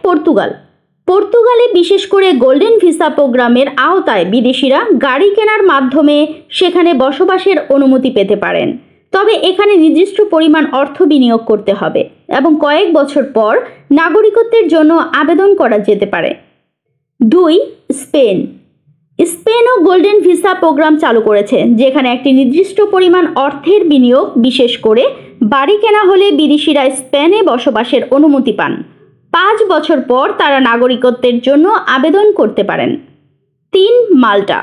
Portugal. পর্তুগালে বিশেষ করে গোল্ডেন ভিসা প্রোগ্রামের আওতায় বিদেশিরা গাড়ি কেনার মাধ্যমে সেখানে বসবাসের অনুমতি পেতে পারেন। তবে এখানে নির্দিষ্ট পরিমাণ অর্থ বিনিয়োগ করতে হবে এবং কয়েক বছর পর নাগরিকত্বের জন্য আবেদন করা যেতে পারে। 2. স্পেন। স্পেনও গোল্ডেন ভিসা প্রোগ্রাম চালু করেছে, যেখানে একটি নির্দিষ্ট পরিমাণ অর্থের বিনিয়োগ, বিশেষ করে বাড়ি কেনা হলে বিদেশিরা স্পেনে বসবাসের অনুমতি পান। 5 বছর পর তারা নাগরিকত্বের জন্য আবেদন করতে পারেন। 3. মাল্টা।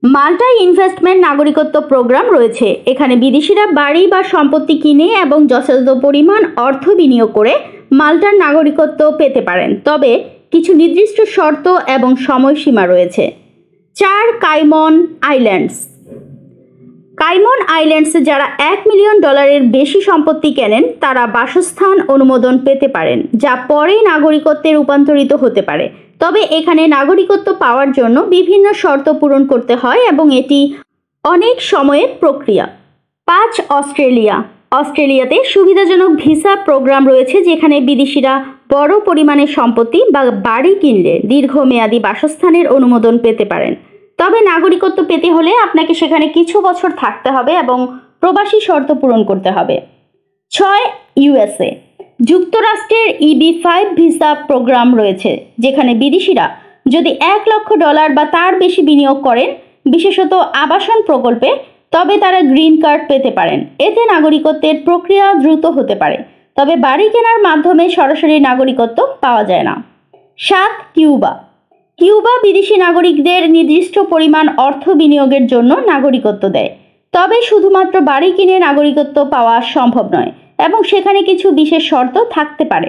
মাল্টায় ইনভেস্টমেন্ট নাগরিকত্ব প্রোগ্রাম রয়েছে। এখানে বিদেশিরা বাড়ি বা সম্পত্তি কিনে এবং যথাযথ পরিমাণ অর্থ বিনিয়োগ করে মাল্টার নাগরিকত্ব পেতে পারেন, তবে কিছু নির্দিষ্ট শর্ত এবং সময়সীমা রয়েছে। 4. কাইমন আইল্যান্ডস। কাইমন আইল্যান্ডসে যারা $1 মিলিয়ন বেশি সম্পত্তি কেনেন তারা বাসস্থান অনুমোদন পেতে পারেন, যা পরে নাগরিকত্বে রূপান্তরিত হতে পারে। তবে এখানে নাগরিকত্ব পাওয়ার জন্য বিভিন্ন শর্ত পূরণ করতে হয় এবং এটি অনেক সময়ের প্রক্রিয়া। 5. অস্ট্রেলিয়া। অস্ট্রেলিয়াতে সুবিধাজনক ভিসা প্রোগ্রাম রয়েছে, যেখানে বিদেশিরা বড় পরিমাণে সম্পত্তি বা বাড়ি কিনলে দীর্ঘমেয়াদী বাসস্থানের অনুমোদন পেতে পারেন। তবে নাগরিকত্ব পেতে হলে আপনাকে সেখানে কিছু বছর থাকতে হবে এবং প্রবাসী শর্ত পূরণ করতে হবে। 6. ইউএসএ। যুক্তরাষ্ট্রের EB-5 ভিসা প্রোগ্রাম রয়েছে, যেখানে বিদেশিরা যদি $1 লক্ষ বা তার বেশি বিনিয়োগ করেন, বিশেষত আবাসন প্রকল্পে, তবে তারা গ্রিন কার্ড পেতে পারেন। এতে নাগরিকত্বের প্রক্রিয়া দ্রুত হতে পারে, তবে বাড়ি কেনার মাধ্যমে সরাসরি নাগরিকত্ব পাওয়া যায় না। 7. কিউবা। কিউবা বিদেশি নাগরিকদের নির্দিষ্ট পরিমাণ অর্থ বিনিয়োগের জন্য নাগরিকত্ব দেয়, তবে শুধুমাত্র বাড়ি কিনে নাগরিকত্ব পাওয়া সম্ভব নয় এবং সেখানে কিছু বিশেষ শর্ত থাকতে পারে।